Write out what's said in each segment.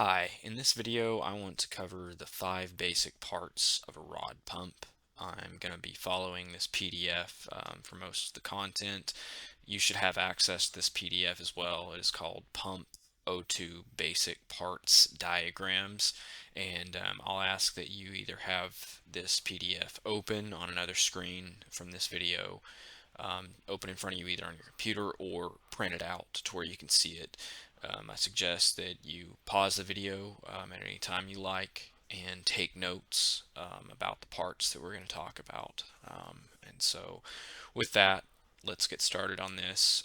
Hi, in this video I want to cover the 5 basic parts of a rod pump. I'm going to be following this PDF for most of the content. You should have access to this PDF as well. It is called Pump O2 Basic Parts Diagrams, and I'll ask that you either have this PDF open on another screen from this video, open in front of you either on your computer or print it out to where you can see it. I suggest that you pause the video at any time you like and take notes about the parts that we're going to talk about. And so with that, let's get started on this.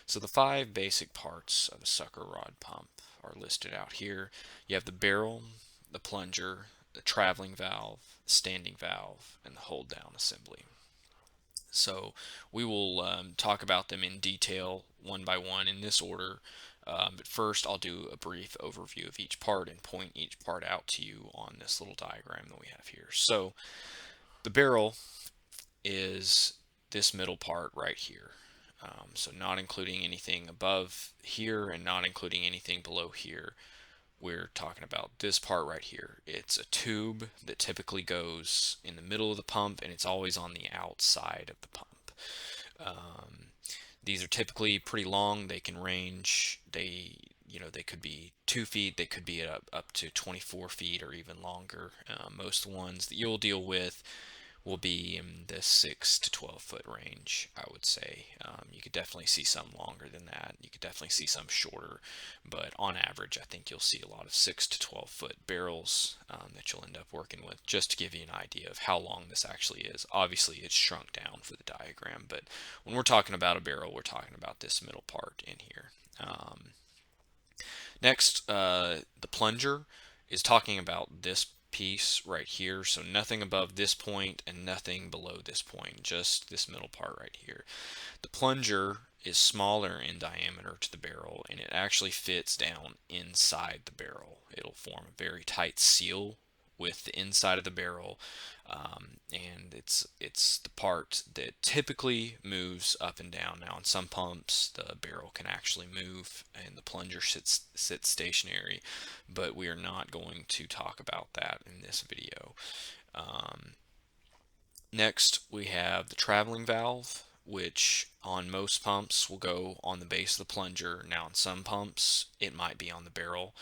So the 5 basic parts of a sucker rod pump are listed out here. You have the barrel, the plunger, the traveling valve, the standing valve, and the hold down assembly. So we will talk about them in detail one by one in this order. But first, I'll do a brief overview of each part and point each part out to you on this little diagram that we have here. So the barrel is this middle part right here. So not including anything above here and not including anything below here. We're talking about this part right here. It's a tube that typically goes in the middle of the pump, and it's always on the outside of the pump. Um, these are typically pretty long. They can range, they could be 2 feet, they could be up to 24 feet or even longer. Most ones that you'll deal with will be in the 6 to 12 foot range, I would say. You could definitely see some longer than that. You could definitely see some shorter, but on average, I think you'll see a lot of 6 to 12 foot barrels that you'll end up working with, just to give you an idea of how long this actually is. Obviously, it's shrunk down for the diagram, but when we're talking about a barrel, we're talking about this middle part in here. Next, the plunger is talking about this piece right here. So nothing above this point and nothing below this point, just this middle part right here. The plunger is smaller in diameter to the barrel, and it actually fits down inside the barrel. It'll form a very tight seal with the inside of the barrel, and it's the part that typically moves up and down. Now, in some pumps, the barrel can actually move, and the plunger sits stationary, but we are not going to talk about that in this video. Um, Next, we have the traveling valve, which on most pumps will go on the base of the plunger. Now, in some pumps, it might be on the barrel.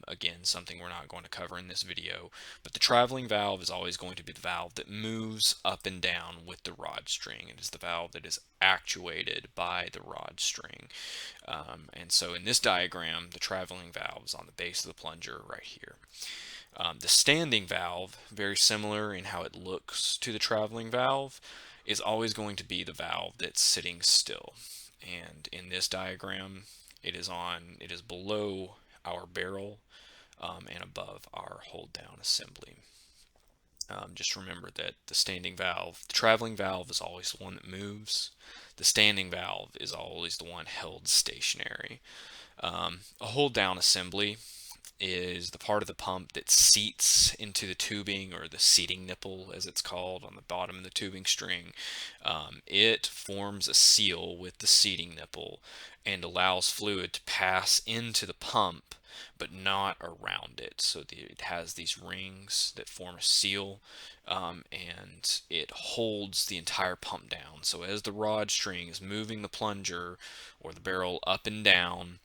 Again, something we're not going to cover in this video. But the traveling valve is always going to be the valve that moves up and down with the rod string. It is the valve that is actuated by the rod string. And so in this diagram, the traveling valve is on the base of the plunger right here. The standing valve, very similar in how it looks to the traveling valve, is always going to be the valve that's sitting still. And in this diagram, it is below our barrel and above our hold down assembly. Just remember that the traveling valve is always the one that moves. The standing valve is always the one held stationary. A hold down assembly is the part of the pump that seats into the tubing, or the seating nipple as it's called, on the bottom of the tubing string. It forms a seal with the seating nipple and allows fluid to pass into the pump but not around it. So it has these rings that form a seal, and it holds the entire pump down. So as the rod string is moving the plunger or the barrel up and down,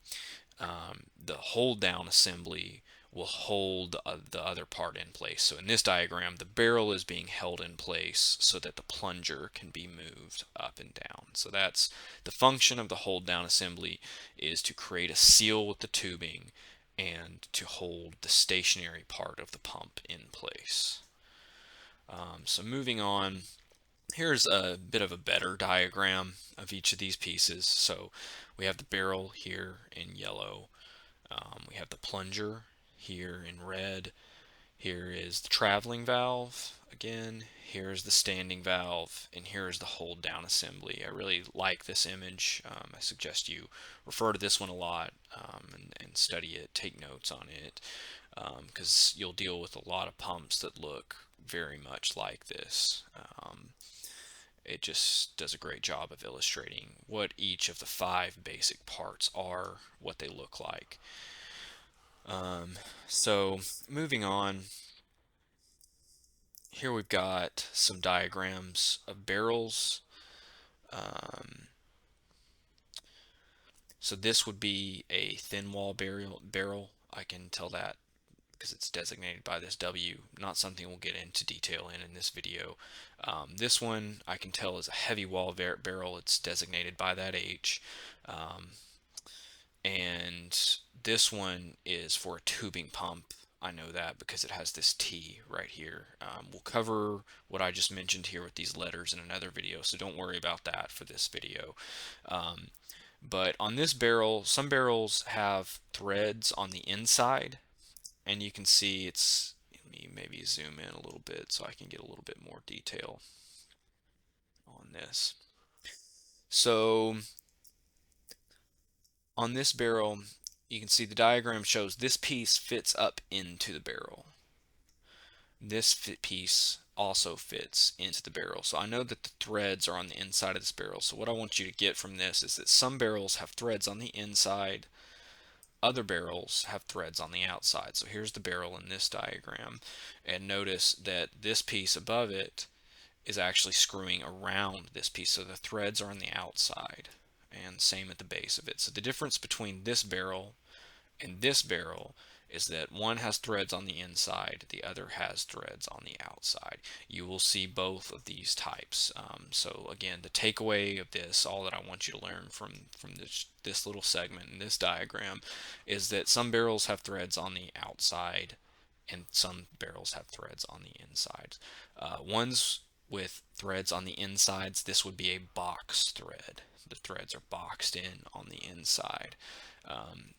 the hold down assembly will hold the other part in place. So in this diagram, the barrel is being held in place so that the plunger can be moved up and down. So that's the function of the hold down assembly, is to create a seal with the tubing and to hold the stationary part of the pump in place. So moving on, here's a bit of a better diagram of each of these pieces. So we have the barrel here in yellow. We have the plunger here in red. Here is the traveling valve again. Here's the standing valve, and here's the hold down assembly. I really like this image. I suggest you refer to this one a lot, and study it, take notes on it, because you'll deal with a lot of pumps that look very much like this. It just does a great job of illustrating what each of the 5 basic parts are, what they look like. Um, so moving on, here we've got some diagrams of barrels. Um, so this would be a thin wall barrel. I can tell that because it's designated by this W, not something we'll get into detail in this video. This one I can tell is a heavy wall barrel. It's designated by that H. Um, and this one is for a tubing pump. I know that because it has this T right here. We'll cover what I just mentioned here with these letters in another video, so don't worry about that for this video. Um, but on this barrel, some barrels have threads on the inside, and you can see it's, let me maybe zoom in a little bit so I can get a little bit more detail on this. So on this barrel, you can see the diagram shows this piece fits up into the barrel. This piece also fits into the barrel. So I know that the threads are on the inside of this barrel. So what I want you to get from this is that some barrels have threads on the inside, other barrels have threads on the outside. So here's the barrel in this diagram, and notice that this piece above it is actually screwing around this piece, so the threads are on the outside, and same at the base of it. So the difference between this barrel and this barrel is that one has threads on the inside, the other has threads on the outside. You will see both of these types. So again, the takeaway of this, all that I want you to learn from this little segment in this diagram, is that some barrels have threads on the outside and some barrels have threads on the inside. Ones with threads on the insides, this would be a box thread. The threads are boxed in on the inside. Um,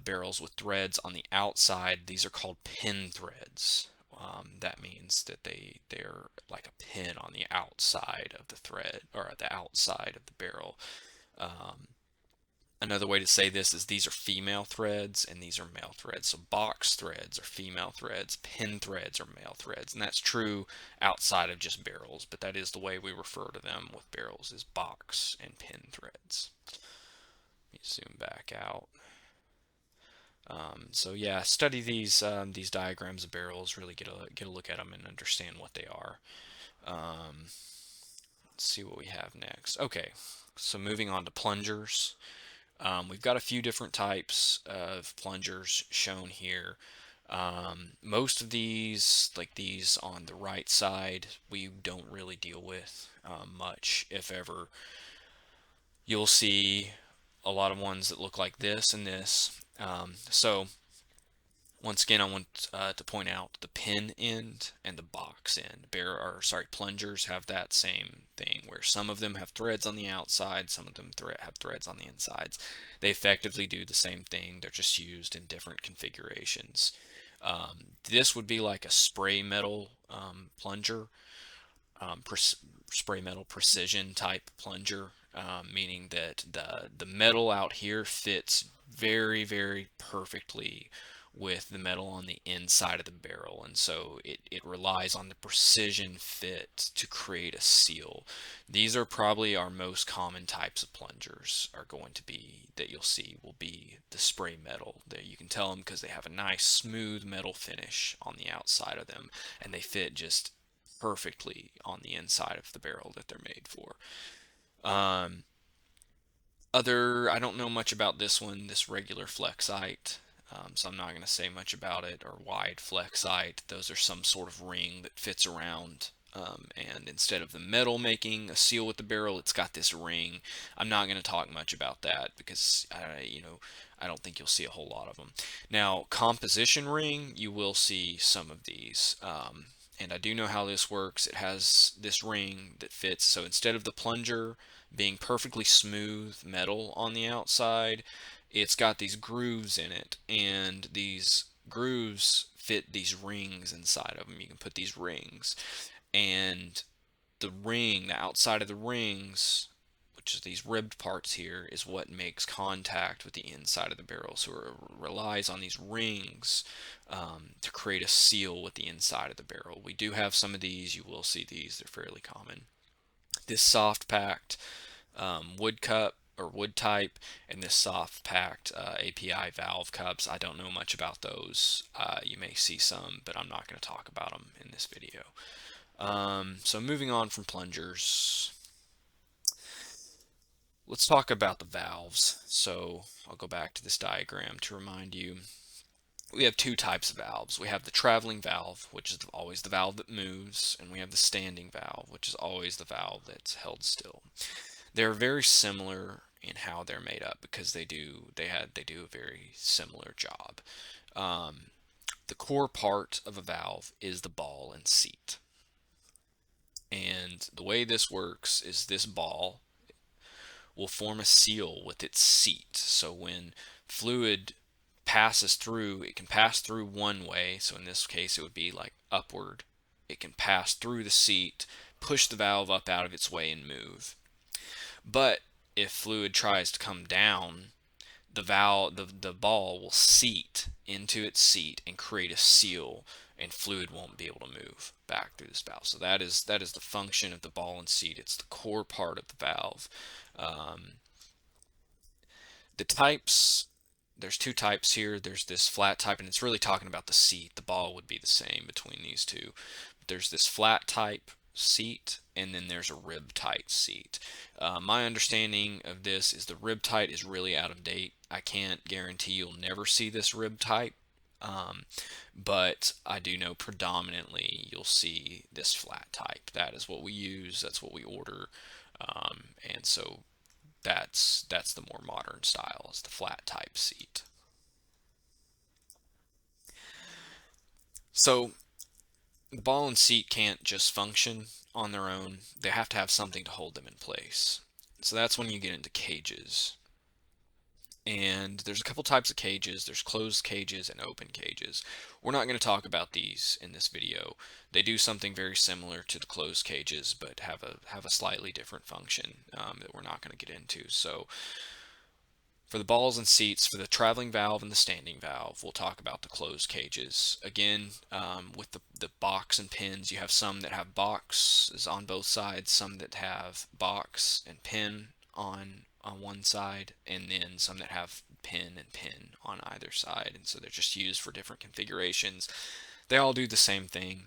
Barrels with threads on the outside, these are called pin threads. That means that they're like a pin on the outside of the thread, or at the outside of the barrel. Um, Another way to say this is these are female threads and these are male threads. So box threads are female threads, pin threads are male threads, and that's true outside of just barrels, but that is the way we refer to them with barrels, is box and pin threads. Let me zoom back out. So yeah, study these diagrams of barrels. Really get a look at them and understand what they are. Let's see what we have next. Okay, so moving on to plungers. We've got a few different types of plungers shown here. Most of these, like these on the right side, we don't really deal with much, if ever. You'll see a lot of ones that look like this and this. So once again, I want to point out the pin end and the box end. Plungers have that same thing where some of them have threads on the outside, some of them have threads on the insides. They effectively do the same thing, they're just used in different configurations. This would be like a spray metal plunger, um, spray metal precision type plunger, meaning that the metal out here fits very perfectly with the metal on the inside of the barrel, and so it relies on the precision fit to create a seal. These are probably our most common types of plungers, are going to be, that you'll see will be the spray metal. That you can tell them because they have a nice smooth metal finish on the outside of them, and they fit just perfectly on the inside of the barrel that they're made for. Um, I don't know much about this one, this regular Flexite, so I'm not going to say much about it, or wide Flexite. Those are some sort of ring that fits around, and instead of the metal making a seal with the barrel, it's got this ring. I'm not going to talk much about that because I don't think you'll see a whole lot of them. Now, composition ring, you will see some of these. And I do know how this works. It has this ring that fits. So instead of the plunger being perfectly smooth metal on the outside, it's got these grooves in it, and these grooves fit these rings inside of them. You can put these rings, and the outside of the rings, which is these ribbed parts here, is what makes contact with the inside of the barrel. So it relies on these rings to create a seal with the inside of the barrel. We do have some of these. You will see these. They're fairly common. This soft packed wood cup or wood type, and this soft packed API valve cups. I don't know much about those. You may see some, but I'm not going to talk about them in this video. So moving on from plungers, let's talk about the valves. So I'll go back to this diagram to remind you. We have two types of valves. We have the traveling valve, which is always the valve that moves, and we have the standing valve, which is always the valve that's held still. They're very similar in how they're made up because they do a very similar job. The core part of a valve is the ball and seat. And the way this works is this ball will form a seal with its seat. So when fluid passes through, it can pass through one way. So in this case, it would be like upward. It can pass through the seat, push the valve up out of its way, and move. But if fluid tries to come down, the ball will seat into its seat and create a seal, and fluid won't be able to move back through this valve. So that is the function of the ball and seat. It's the core part of the valve. Um, the types, there's two types here. There's this flat type, and it's really talking about the seat. The ball would be the same between these two. There's this flat type seat, and then there's a rib tight seat. My understanding of this is the rib tight is really out of date. I can't guarantee you'll never see this rib tight, but I do know predominantly you'll see this flat type. That is what we use. That's what we order, and so that's the more modern style, is the flat type seat. So the ball and seat can't just function on their own. They have to have something to hold them in place. So that's when you get into cages. And there's a couple types of cages. There's closed cages and open cages. We're not going to talk about these in this video. They do something very similar to the closed cages, but have a slightly different function that we're not going to get into. So for the balls and seats, for the traveling valve and the standing valve, we'll talk about the closed cages. Again, with the box and pins, you have some that have boxes on both sides, some that have box and pin on one side, and then some that have pin and pin on either side. And so they're just used for different configurations. They all do the same thing.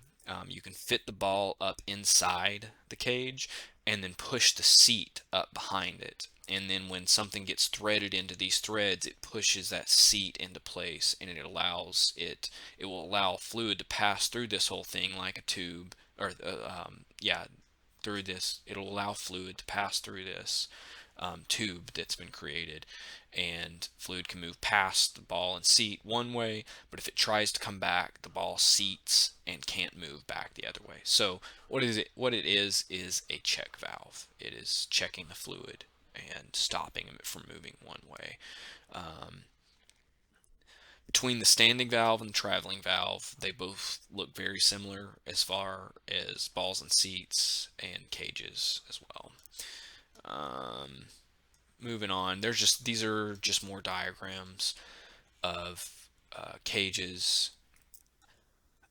You can fit the ball up inside the cage and then push the seat up behind it. And then when something gets threaded into these threads, it pushes that seat into place, and it will allow fluid to pass through this whole thing like a tube, or through this. It'll allow fluid to pass through this tube that's been created, and fluid can move past the ball and seat one way, but if it tries to come back, the ball seats and can't move back the other way. So what it is a check valve. It is checking the fluid and stopping it from moving one way. Between the standing valve and the traveling valve, they both look very similar as far as balls and seats and cages as well. Moving on, these are just more diagrams of cages.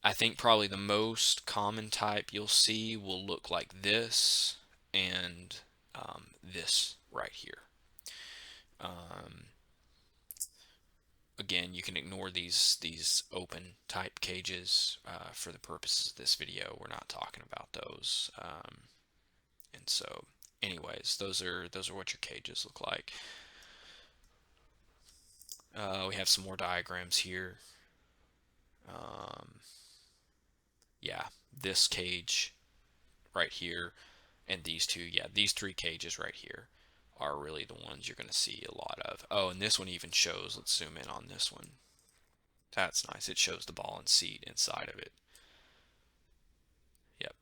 I think probably the most common type you'll see will look like this, and this right here. Again, you can ignore these open type cages for the purposes of this video. We're not talking about those. And so anyways, those are what your cages look like. We have some more diagrams here. Yeah, this cage right here and these two, yeah, these three cages right here are really the ones you're going to see a lot of. Oh, and this one even shows, let's zoom in on this one. That's nice. It shows the ball and seat inside of it. Yep.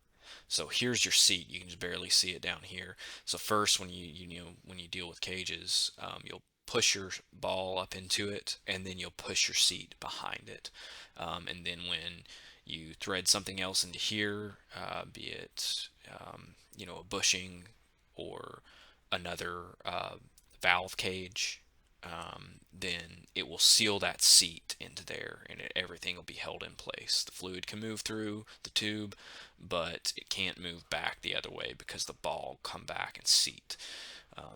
So here's your seat. You can just barely see it down here. So first, when when you deal with cages, you'll push your ball up into it, and then you'll push your seat behind it. And then when you thread something else into here, be it a bushing or another valve cage, then it will seal that seat into there, and everything will be held in place. The fluid can move through the tube, but it can't move back the other way because the ball will come back and seat.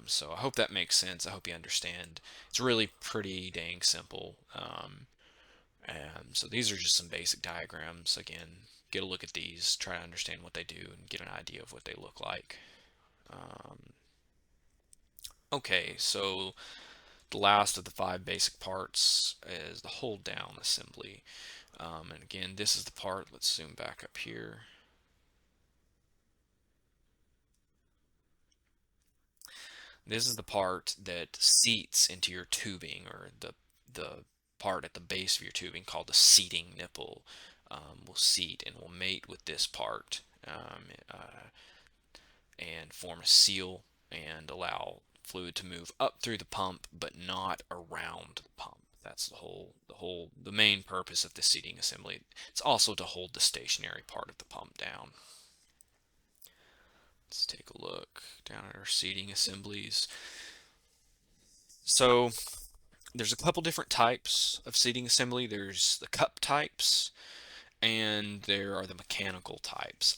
So I hope that makes sense. I hope you understand. It's really pretty dang simple. And so these are just some basic diagrams. Again, get a look at these, try to understand what they do, and get an idea of what they look like. Okay, so the last of the 5 basic parts is the hold down assembly. And again, this is the part, let's zoom back up here. This is the part that seats into your tubing, or the part at the base of your tubing called the seating nipple will seat and will mate with this part and form a seal and allow fluid to move up through the pump but not around the pump. That's the main purpose of the seating assembly. It's also to hold the stationary part of the pump down. Let's take a look down at our seating assemblies. So there's a couple different types of seating assembly. There's the cup types and there are the mechanical types.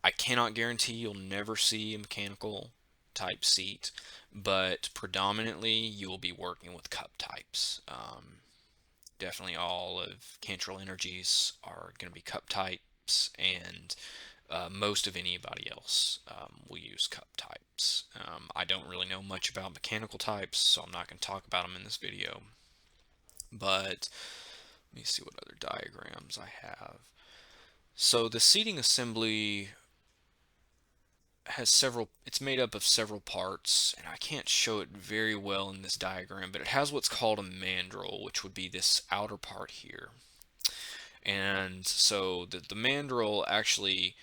I cannot guarantee you'll never see a mechanical type seat, but predominantly you will be working with cup types. Definitely all of Cantrell Energies are going to be cup types, and most of anybody else will use cup types. I don't really know much about mechanical types, so I'm not going to talk about them in this video. But let me see what other diagrams I have. So the seating assembly has it's made up of several parts, and I can't show it very well in this diagram, but it has what's called a mandrel, which would be this outer part here. And so the mandrel actually,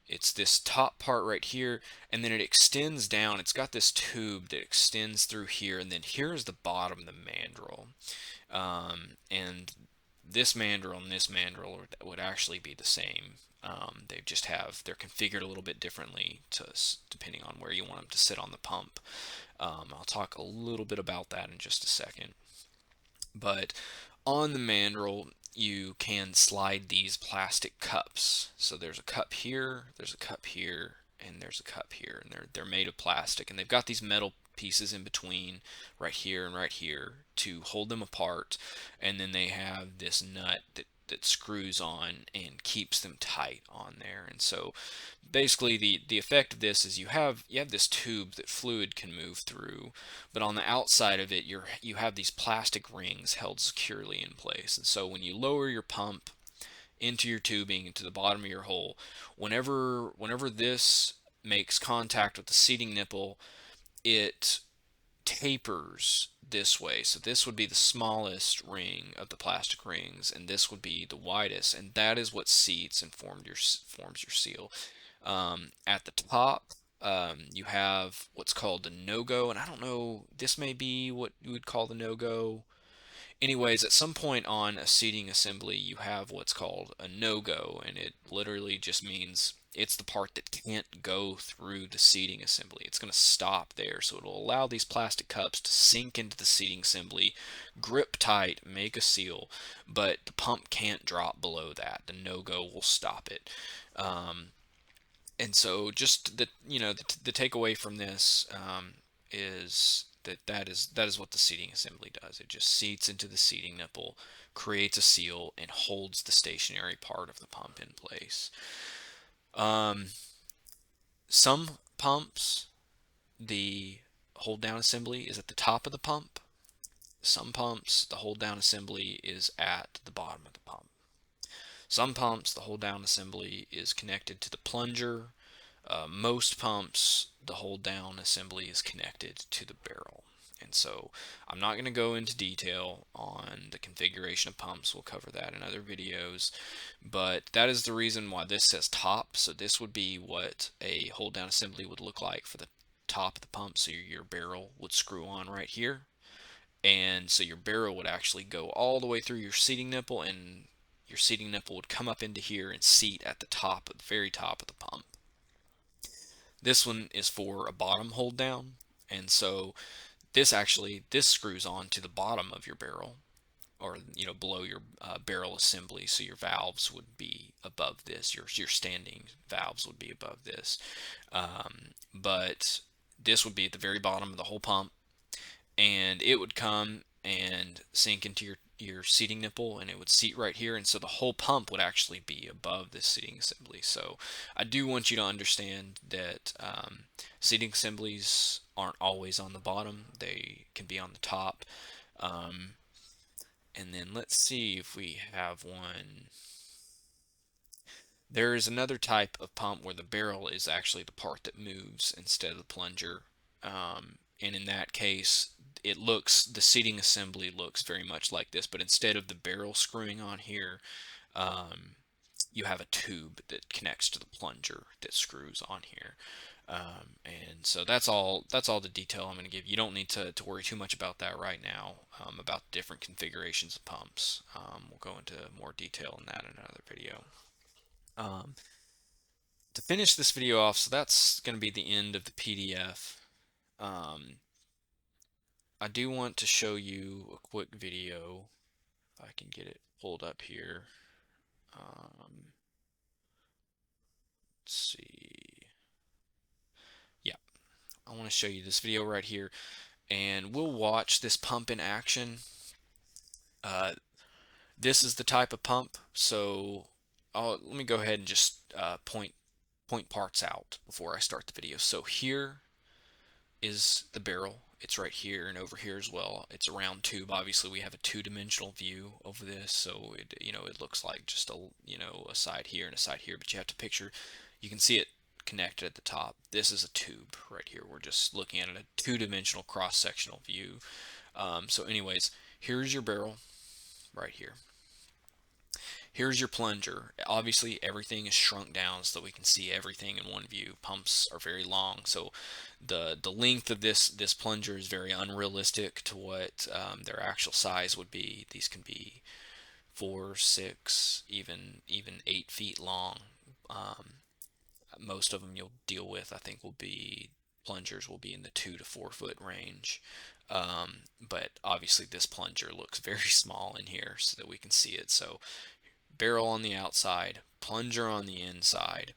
it's this top part right here, and then it extends down. It's got this tube that extends through here, and then here is the bottom of the mandrel. And this mandrel and this mandrel would actually be the same. They just they're configured a little bit differently depending on where you want them to sit on the pump. I'll talk a little bit about that in just a second. But on the mandrel, you can slide these plastic cups. So there's a cup here, there's a cup here, and there's a cup here, and they're made of plastic, and they've got these metal pieces in between right here and right here to hold them apart, and then they have this nut that screws on and keeps them tight on there. And so basically the effect of this is you have this tube that fluid can move through, but on the outside of it you have these plastic rings held securely in place. And so when you lower your pump into your tubing into the bottom of your hole, whenever this makes contact with the seating nipple, it tapers this way. So this would be the smallest ring of the plastic rings, and this would be the widest, and that is what seats and forms your seal. At the top, you have what's called the no-go, and I don't know, this may be what you would call the no-go. Anyways, at some point on a seating assembly, you have what's called a no-go, and it literally just means it's the part that can't go through the seating assembly. It's going to stop there, so it'll allow these plastic cups to sink into the seating assembly, grip tight, make a seal, but the pump can't drop below that. The no-go will stop it. And so just the takeaway from this is that is what the seating assembly does. It just seats into the seating nipple, creates a seal, and holds the stationary part of the pump in place. Some pumps, the hold down assembly is at the top of the pump. Some pumps, the hold down assembly is at the bottom of the pump. Some pumps, the hold down assembly is connected to the plunger. Most pumps, the hold down assembly is connected to the barrel. And so I'm not going to go into detail on the configuration of pumps. We'll cover that in other videos. But that is the reason why this says top. So this would be what a hold down assembly would look like for the top of the pump. So your barrel would screw on right here. And so your barrel would actually go all the way through your seating nipple, and your seating nipple would come up into here and seat at the top, at the very top of the pump. This one is for a bottom hold down, and so this screws on to the bottom of your barrel, or below your barrel assembly. So your valves would be above this. Your standing valves would be above this, but this would be at the very bottom of the whole pump, and it would come and sink into your seating nipple, and it would seat right here, and so the whole pump would actually be above this seating assembly. So I do want you to understand that seating assemblies aren't always on the bottom, they can be on the top. And then let's see if we have one. There is another type of pump where the barrel is actually the part that moves instead of the plunger. And in that case, the seating assembly looks very much like this, but instead of the barrel screwing on here, um, you have a tube that connects to the plunger that screws on here. And so that's all the detail I'm going to give you. You don't need to worry too much about that right now, about different configurations of pumps. We'll go into more detail on that in another video. Um, to finish this video off, so that's going to be the end of the PDF. I do want to show you a quick video, if I can get it pulled up here. Let's see. Yeah, I want to show you this video right here, and we'll watch this pump in action. This is the type of pump, so let me go ahead and just point parts out before I start the video. So here is the barrel. It's right here and over here as well. It's a round tube. Obviously, we have a two-dimensional view over this, so it looks like just a side here and a side here. But you have to picture, you can see it connected at the top. This is a tube right here. We're just looking at a two-dimensional cross-sectional view. So anyways, here's your barrel right here. Here's your plunger. Obviously, everything is shrunk down so that we can see everything in one view. Pumps are very long, so the length of this plunger is very unrealistic to what their actual size would be. These can be 4, 6, even 8 feet long. Most of them you'll deal with, I think, plungers will be in the 2 to 4 foot range. But obviously, this plunger looks very small in here so that we can see it. So barrel on the outside, plunger on the inside.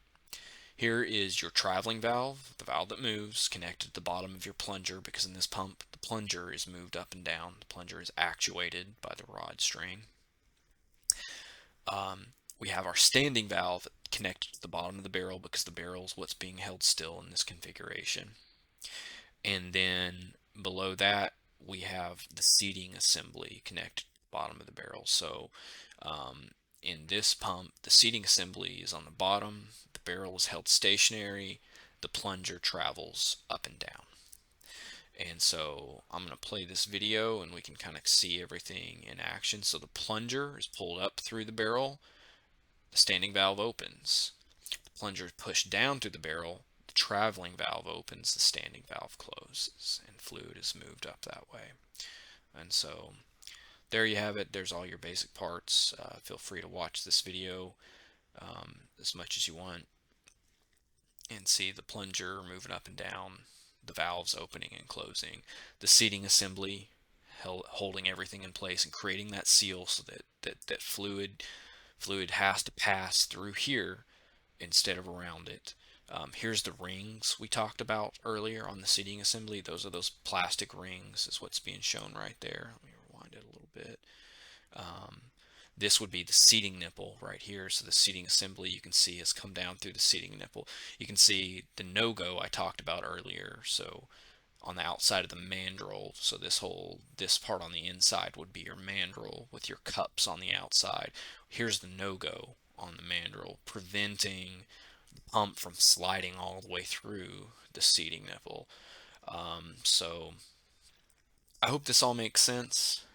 Here is your traveling valve, the valve that moves, connected to the bottom of your plunger, because in this pump, the plunger is moved up and down. The plunger is actuated by the rod string. We have our standing valve connected to the bottom of the barrel, because the barrel is what's being held still in this configuration. And then below that, we have the seating assembly connected to the bottom of the barrel. So in this pump, the seating assembly is on the bottom, the barrel is held stationary, the plunger travels up and down. And so I'm going to play this video and we can kind of see everything in action. So the plunger is pulled up through the barrel, the standing valve opens. The plunger is pushed down through the barrel, the traveling valve opens, the standing valve closes, and fluid is moved up that way. And so there you have it. There's all your basic parts. Feel free to watch this video as much as you want and see the plunger moving up and down, the valves opening and closing, the seating assembly holding everything in place and creating that seal so that fluid has to pass through here instead of around it. Here's the rings we talked about earlier on the seating assembly. Those are those plastic rings, is what's being shown right there. Let me rewind it a little bit. This would be the seating nipple right here. So the seating assembly, you can see, has come down through the seating nipple. You can see the no-go I talked about earlier. So on the outside of the mandrel, so this part on the inside would be your mandrel with your cups on the outside. Here's the no-go on the mandrel, preventing the pump from sliding all the way through the seating nipple. So I hope this all makes sense.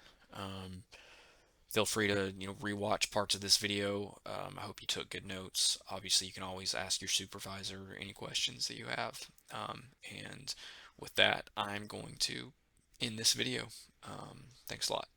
Feel free to rewatch parts of this video. I hope you took good notes. Obviously, you can always ask your supervisor any questions that you have. And with that, I'm going to end this video. Thanks a lot.